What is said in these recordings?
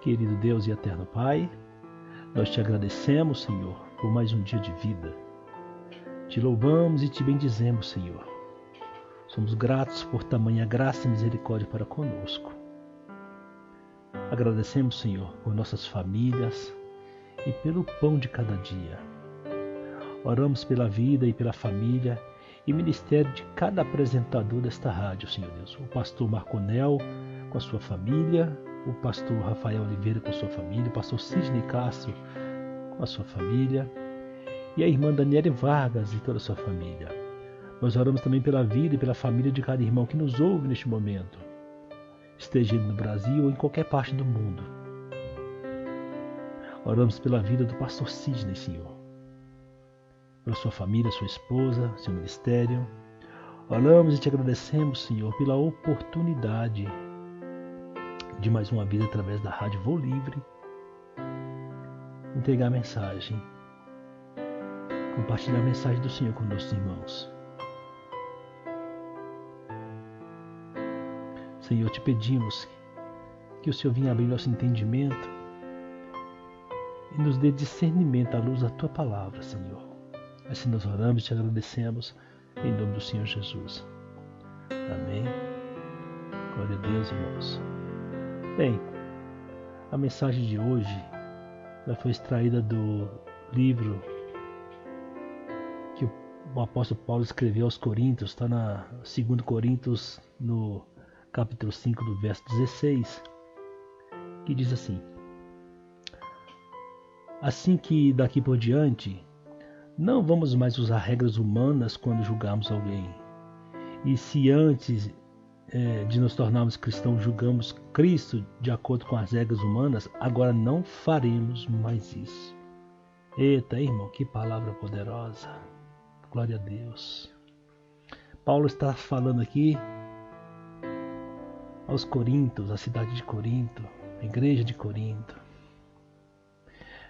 Querido Deus e eterno Pai, nós te agradecemos, Senhor, por mais um dia de vida. Te louvamos e te bendizemos, Senhor. Somos gratos por tamanha graça e misericórdia para conosco. Agradecemos, Senhor, por nossas famílias e pelo pão de cada dia. Oramos pela vida e pela família e ministério de cada apresentador desta rádio, Senhor Deus. O pastor Marconel com a sua família, o pastor Rafael Oliveira com a sua família, o pastor Sidney Castro com a sua família e a irmã Daniele Vargas e toda a sua família. Nós oramos também pela vida e pela família de cada irmão que nos ouve neste momento, esteja ele no Brasil ou em qualquer parte do mundo. Oramos pela vida do pastor Sidney, Senhor, pela sua família, sua esposa, seu ministério. Oramos e te agradecemos, Senhor, pela oportunidade de mais uma vida através da Rádio Voo Livre, entregar a mensagem, compartilhar a mensagem do Senhor com nossos irmãos. Senhor, te pedimos que o Senhor venha abrir nosso entendimento e nos dê discernimento à luz da Tua Palavra, Senhor. Assim nós oramos e te agradecemos em nome do Senhor Jesus. Amém. Glória a Deus, irmãos. Bem, a mensagem de hoje ela foi extraída do livro que o apóstolo Paulo escreveu aos Coríntios, está na 2 Coríntios, no capítulo 5, do verso 16, que diz assim: assim que daqui por diante não vamos mais usar regras humanas quando julgarmos alguém. E se antes de nos tornarmos cristãos julgamos Cristo de acordo com as regras humanas, agora não faremos mais isso. Eita, irmão, que palavra poderosa. Glória a Deus. Paulo está falando aqui aos Coríntios, a cidade de Corinto, a igreja de Corinto.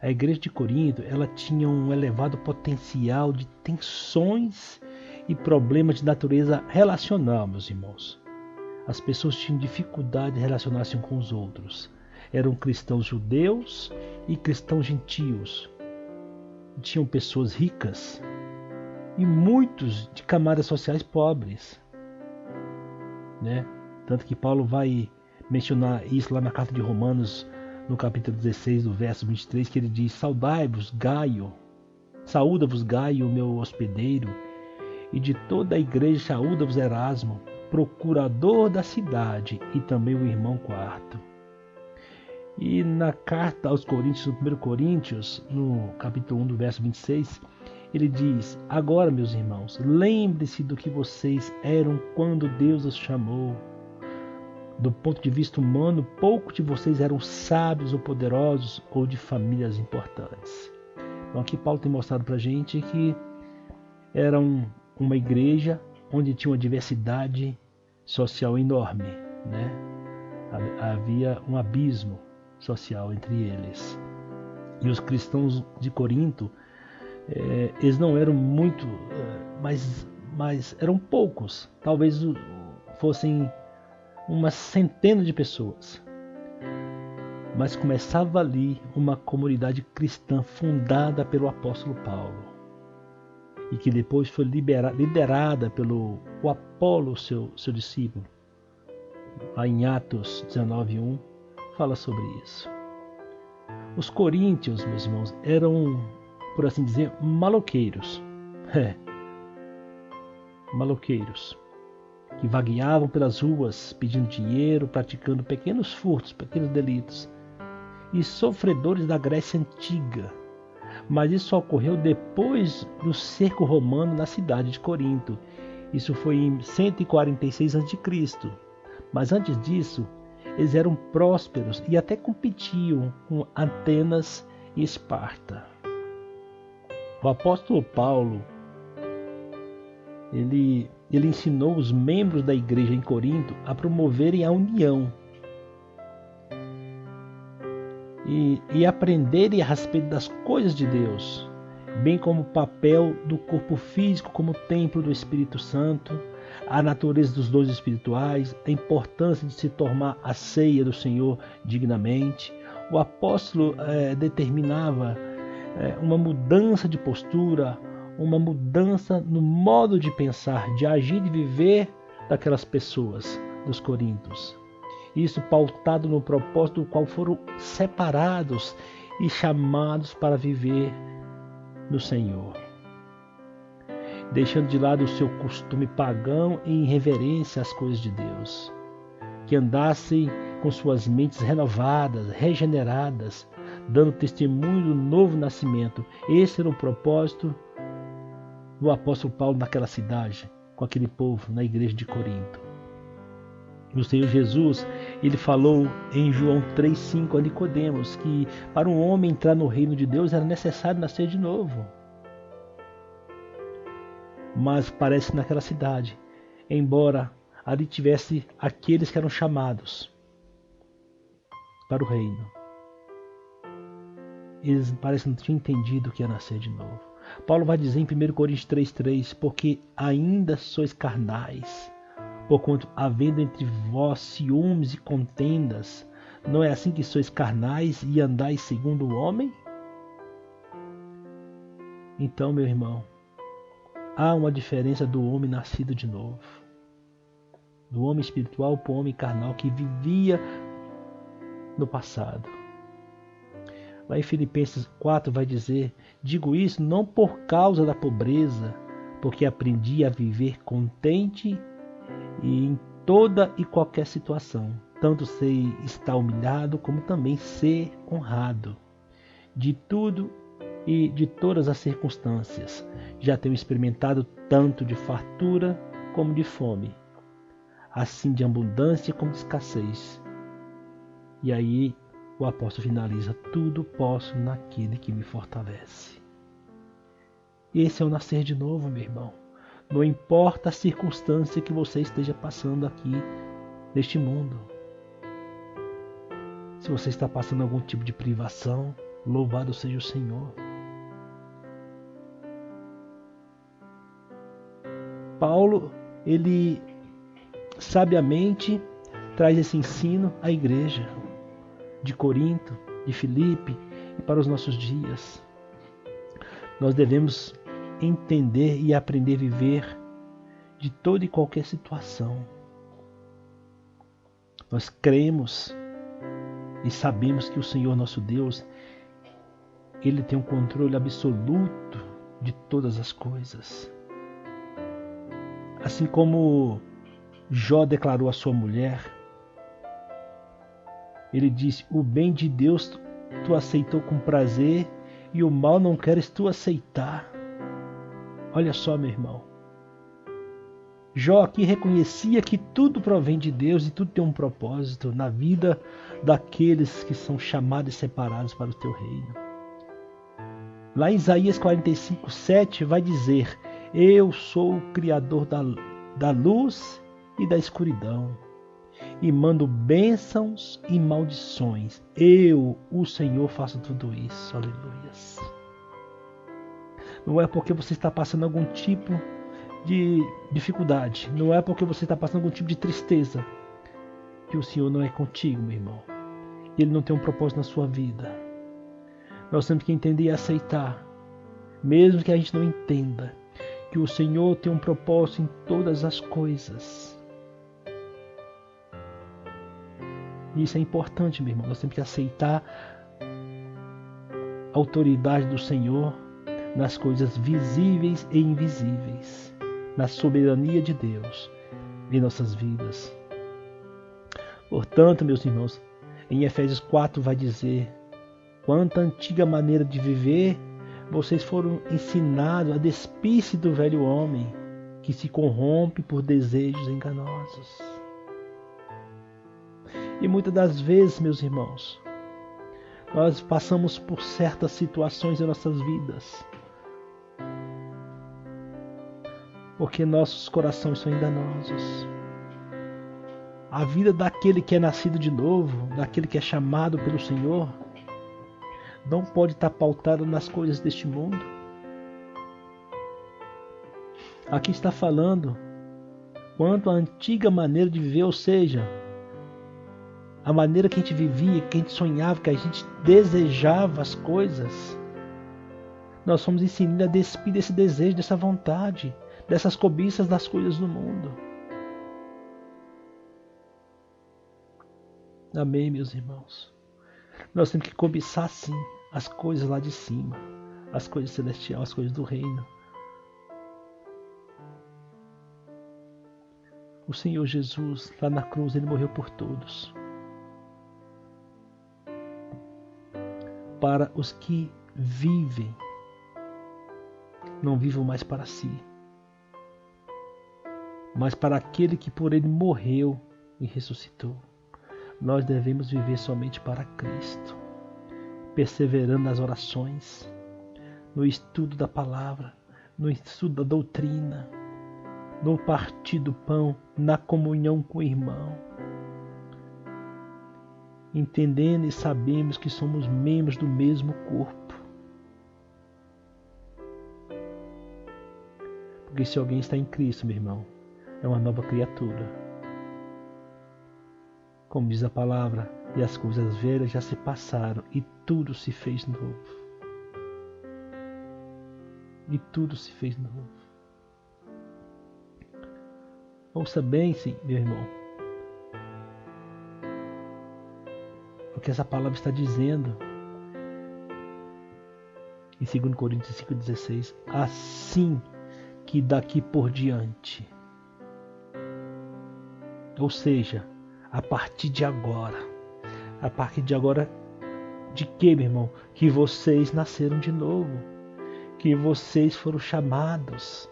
A igreja de Corinto, ela tinha um elevado potencial de tensões e problemas de natureza relacional, meus irmãos. As pessoas tinham dificuldade de relacionar-se com os outros. Eram cristãos judeus e cristãos gentios. Tinham pessoas ricas e muitos de camadas sociais pobres, né? Tanto que Paulo vai mencionar isso lá na carta de Romanos, no capítulo 16, do verso 23, que ele diz: saúda-vos Gaio, meu hospedeiro, e de toda a igreja saúda-vos Erasmo, procurador da cidade, e também o irmão Quarto. E na carta aos Coríntios, no 1 Coríntios, no capítulo 1, do verso 26, ele diz: agora, meus irmãos, lembre-se do que vocês eram quando Deus os chamou. Do ponto de vista humano, poucos de vocês eram sábios ou poderosos ou de famílias importantes. Então aqui Paulo tem mostrado para a gente que era uma igreja onde tinha uma diversidade social enorme, né? Havia um abismo social entre eles. E os cristãos de Corinto, eles não eram muito, mas eram poucos. Talvez fossem uma centena de pessoas. Mas começava ali uma comunidade cristã fundada pelo apóstolo Paulo, e que depois foi liderada pelo Apolo, seu discípulo. Lá em Atos 19:1 fala sobre isso. Os coríntios, meus irmãos, eram, por assim dizer, maloqueiros. Maloqueiros que vagueavam pelas ruas pedindo dinheiro, praticando pequenos furtos, pequenos delitos, e sofredores da Grécia Antiga. Mas isso ocorreu depois do cerco romano na cidade de Corinto. Isso foi em 146 a.C. Mas antes disso, eles eram prósperos e até competiam com Atenas e Esparta. O apóstolo Paulo, ele ensinou os membros da igreja em Corinto a promoverem a união e aprenderem a respeito das coisas de Deus, bem como o papel do corpo físico como templo do Espírito Santo, a natureza dos dons espirituais, a importância de se tomar a ceia do Senhor dignamente, o apóstolo determinava uma mudança de postura, uma mudança no modo de pensar, de agir, de viver daquelas pessoas, dos coríntios. Isso pautado no propósito do qual foram separados e chamados para viver no Senhor, deixando de lado o seu costume pagão e em reverência às coisas de Deus, que andassem com suas mentes renovadas, regeneradas, dando testemunho do novo nascimento. Esse era o propósito do apóstolo Paulo naquela cidade, com aquele povo, na igreja de Corinto. O Senhor Jesus, ele falou em João 3,5 a Nicodemos que para um homem entrar no reino de Deus era necessário nascer de novo. Mas parece que naquela cidade, embora ali tivesse aqueles que eram chamados para o reino, eles parecem não tinham entendido o que é nascer de novo. Paulo vai dizer em 1 Coríntios 3,3, porque ainda sois carnais, porquanto havendo entre vós ciúmes e contendas, não é assim que sois carnais e andais segundo o homem? Então, meu irmão, há uma diferença do homem nascido de novo, do homem espiritual para o homem carnal que vivia no passado. Lá em Filipenses 4 vai dizer: digo isso não por causa da pobreza, porque aprendi a viver contente e em toda e qualquer situação, tanto sei estar humilhado como também ser honrado. De tudo e de todas as circunstâncias, já tenho experimentado tanto de fartura como de fome, assim de abundância como de escassez. E aí o apóstolo finaliza: tudo posso naquele que me fortalece. Esse é o nascer de novo, meu irmão. Não importa a circunstância que você esteja passando aqui neste mundo. Se você está passando algum tipo de privação, louvado seja o Senhor. Paulo, ele sabiamente traz esse ensino à igreja de Corinto, de Filipe e para os nossos dias. Nós devemos entender e aprender a viver de toda e qualquer situação. Nós cremos e sabemos que o Senhor nosso Deus, Ele tem um controle absoluto de todas as coisas. Assim como Jó declarou à sua mulher, ele disse: o bem de Deus tu aceitou com prazer e o mal não queres tu aceitar. Olha só, meu irmão. Jó aqui reconhecia que tudo provém de Deus e tudo tem um propósito na vida daqueles que são chamados e separados para o teu reino. Lá em Isaías 45:7 vai dizer: eu sou o Criador da luz e da escuridão, e mando bênçãos e maldições. Eu, o Senhor, faço tudo isso. Aleluias. Não é porque você está passando algum tipo de dificuldade, não é porque você está passando algum tipo de tristeza, que o Senhor não é contigo, meu irmão. Ele não tem um propósito na sua vida. Nós temos que entender e aceitar, mesmo que a gente não entenda, que o Senhor tem um propósito em todas as coisas. Isso é importante, meu irmão. Nós temos que aceitar a autoridade do Senhor nas coisas visíveis e invisíveis, na soberania de Deus em nossas vidas. Portanto, meus irmãos, em Efésios 4 vai dizer: quanto à antiga maneira de viver, vocês foram ensinados a despir-se do velho homem, que se corrompe por desejos enganosos. E muitas das vezes, meus irmãos, nós passamos por certas situações em nossas vidas, porque nossos corações são enganosos. A vida daquele que é nascido de novo, daquele que é chamado pelo Senhor, não pode estar pautada nas coisas deste mundo. Aqui está falando quanto à antiga maneira de viver, ou seja, a maneira que a gente vivia, que a gente sonhava, que a gente desejava as coisas. Nós somos ensinados a despir desse desejo, dessa vontade, dessas cobiças das coisas do mundo. Amém, meus irmãos? Nós temos que cobiçar sim as coisas lá de cima, as coisas celestiais, as coisas do reino. O Senhor Jesus, lá na cruz, Ele morreu por todos. Para os que vivem, não vivam mais para si, mas para aquele que por Ele morreu e ressuscitou. Nós devemos viver somente para Cristo, perseverando nas orações, no estudo da palavra, no estudo da doutrina, no partir do pão, na comunhão com o irmão. Entendendo e sabemos que somos membros do mesmo corpo. Porque se alguém está em Cristo, meu irmão, é uma nova criatura. Como diz a palavra, e as coisas velhas já se passaram e tudo se fez novo. E tudo se fez novo. Ouça bem, sim, meu irmão, o que essa palavra está dizendo. Em 2 Coríntios 5,16, assim que daqui por diante, ou seja, a partir de agora de que, meu irmão? Que vocês nasceram de novo, que vocês foram chamados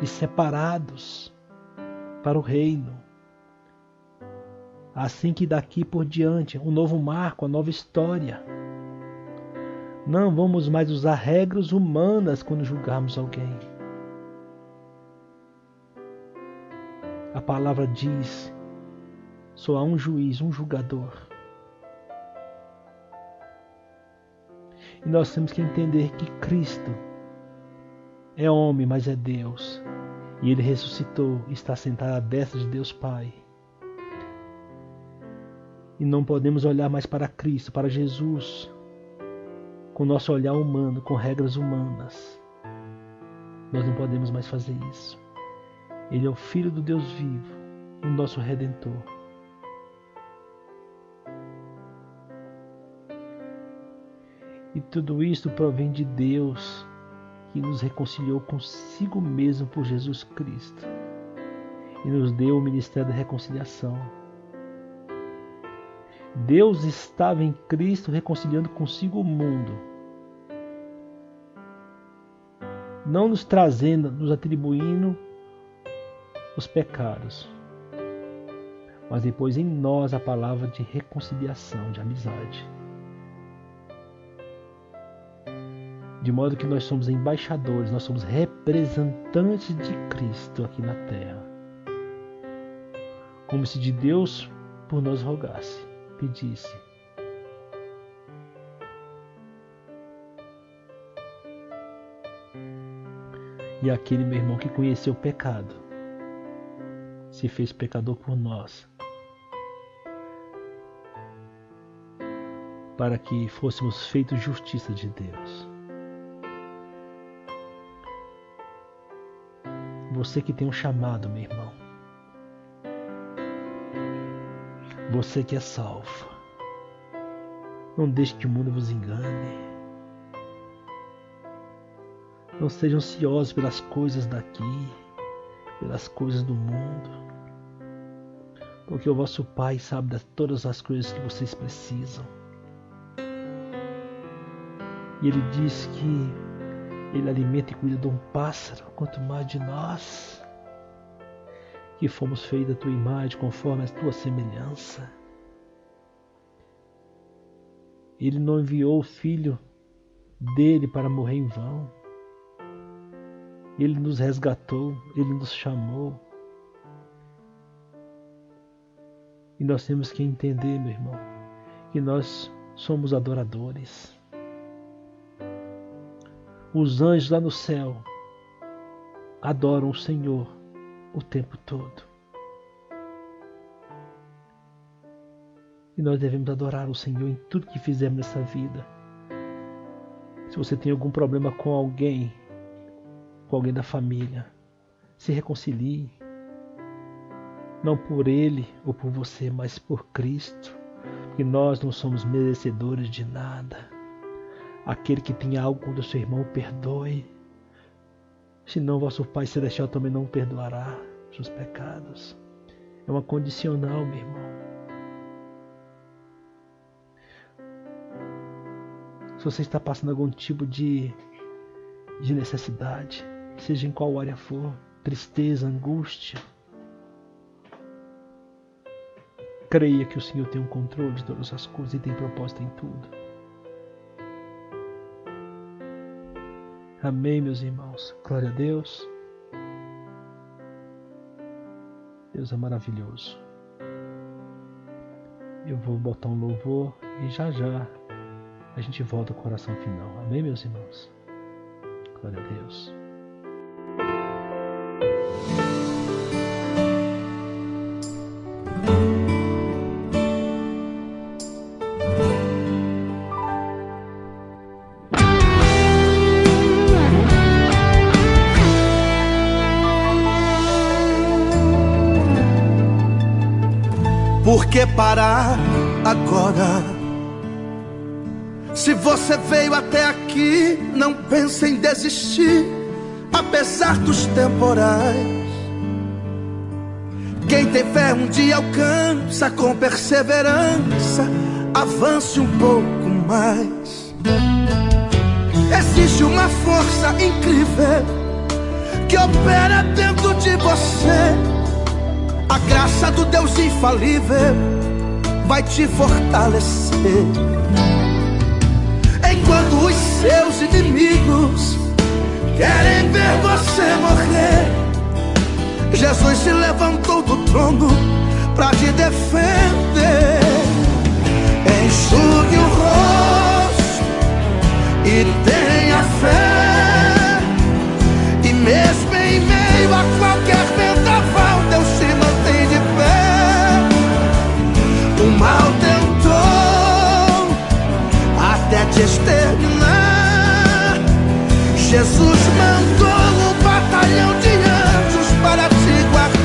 e separados para o reino. Assim que daqui por diante, um novo marco, uma nova história. Não vamos mais usar regras humanas quando julgarmos alguém. A palavra diz, só há um juiz, um julgador. E nós temos que entender que Cristo é homem, mas é Deus. E Ele ressuscitou, está sentado à destra de Deus Pai. E não podemos olhar mais para Cristo, para Jesus, com nosso olhar humano, com regras humanas. Nós não podemos mais fazer isso. Ele é o Filho do Deus vivo, o nosso Redentor. E tudo isto provém de Deus, que nos reconciliou consigo mesmo por Jesus Cristo e nos deu o ministério da reconciliação. Deus estava em Cristo reconciliando consigo o mundo, não nos trazendo, nos atribuindo os pecados, mas depois em nós a palavra de reconciliação, de amizade. De modo que nós somos embaixadores, nós somos representantes de Cristo aqui na terra. Como se de Deus por nós rogasse, pedisse. E aquele meu irmão que conheceu o pecado, se fez pecador por nós, para que fôssemos feitos justiça de Deus. Você que tem um chamado, meu irmão. Você que é salvo. Não deixe que o mundo vos engane. Não sejam ansiosos pelas coisas daqui, pelas coisas do mundo. Porque o vosso Pai sabe de todas as coisas que vocês precisam. E Ele diz que Ele alimenta e cuida de um pássaro, quanto mais de nós, que fomos feitos à tua imagem, conforme a tua semelhança. Ele não enviou o Filho dele para morrer em vão. Ele nos resgatou, Ele nos chamou. E nós temos que entender, meu irmão, que nós somos adoradores. Os anjos lá no céu adoram o Senhor o tempo todo. E nós devemos adorar o Senhor em tudo que fizermos nessa vida. Se você tem algum problema com alguém da família, se reconcilie. Não por ele ou por você, mas por Cristo. Porque nós não somos merecedores de nada. Aquele que tem algo contra o seu irmão, perdoe. Senão vosso Pai Celestial também não perdoará os seus pecados. É uma condicional, meu irmão. Se você está passando algum tipo de necessidade, seja em qual área for, tristeza, angústia, creia que o Senhor tem um controle de todas as coisas e tem propósito em tudo. Amém, meus irmãos. Glória a Deus. Deus é maravilhoso. Eu vou botar um louvor e já a gente volta com a oração final. Amém, meus irmãos? Glória a Deus. Por que parar agora? Se você veio até aqui, não pense em desistir, apesar dos temporais. Quem tem fé um dia alcança, com perseverança, avance um pouco mais. Existe uma força incrível que opera dentro de você. A graça do Deus infalível vai te fortalecer. Enquanto os seus inimigos querem ver você morrer, Jesus se levantou do trono pra te defender. Enxugue o rosto e tenha fé, e mesmo em meio a qualquer vendaval, Deus se mantém de pé. O mal tentou até te exterminar. Jesus mandou um batalhão de anjos para te guardar.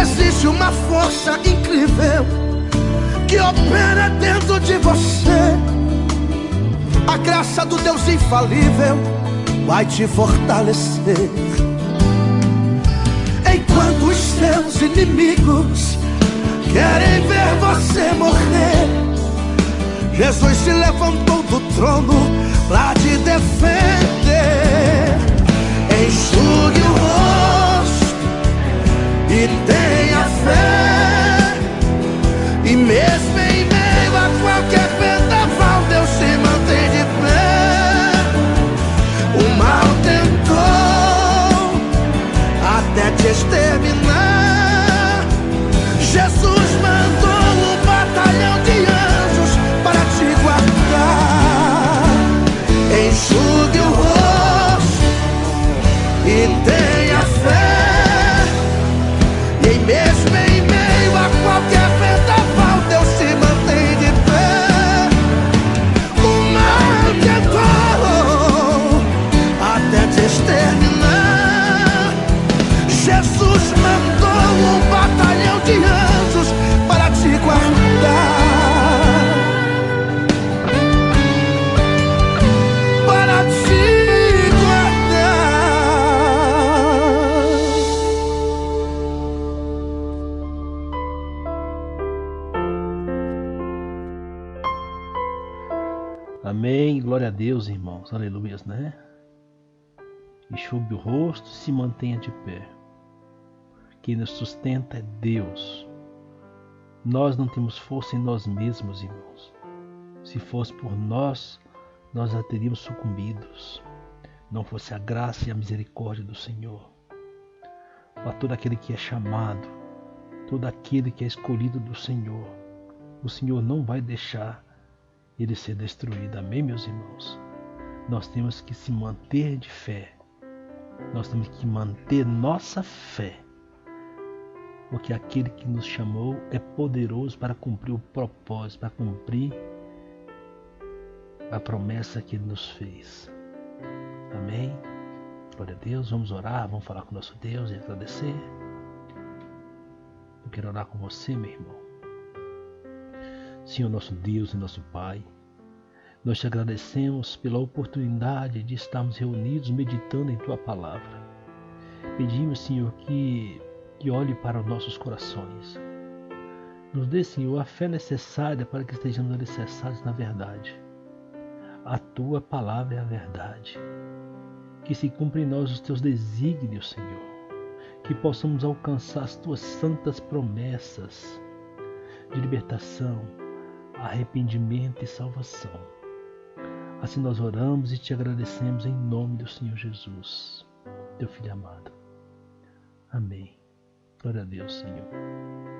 Existe uma força incrível que opera dentro de você. A graça do Deus infalível vai te fortalecer. Enquanto os seus inimigos querem ver você morrer, Jesus se levantou do trono pra te defender. Enxugue o rosto e tenha fé, e mesmo em meio a qualquer vendaval, Deus se mantém de pé. O mal tentou até te exterminar. Jesus mandou um batalhão de anjos para te guardar. Enxugue o rosto e tenha fé, e mesmo em meio a qualquer vendaval, Deus se mantém de pé. O mal tentou até te exterminar. Jesus mandou um batalhão de anjos para te guardar. Para te guardar. Amém, glória a Deus, irmãos, aleluia, né? Enxugue o rosto, se mantenha de pé. Quem nos sustenta é Deus. Nós não temos força em nós mesmos, irmãos. Se fosse por nós, nós já teríamos sucumbidos. não fosse a graça e a misericórdia do Senhor. Para todo aquele que é chamado, todo aquele que é escolhido do Senhor, o Senhor não vai deixar ele ser destruído. Amém, meus irmãos? Nós temos que se manter de fé. Nós temos que manter nossa fé. Porque aquele que nos chamou é poderoso para cumprir o propósito, para cumprir a promessa que Ele nos fez. Amém? Glória a Deus. Vamos orar, vamos falar com o nosso Deus e agradecer. Eu quero orar com você, meu irmão. Senhor, nosso Deus e nosso Pai, nós te agradecemos pela oportunidade de estarmos reunidos meditando em Tua Palavra. Pedimos, Senhor, que olhe para os nossos corações. Nos dê, Senhor, a fé necessária para que estejamos alicerçados na verdade. A Tua Palavra é a verdade. Que se cumpra em nós os Teus desígnios, Senhor. Que possamos alcançar as Tuas santas promessas de libertação, arrependimento e salvação. Assim nós oramos e te agradecemos em nome do Senhor Jesus, Teu Filho amado. Amém. Glória a Deus, Senhor.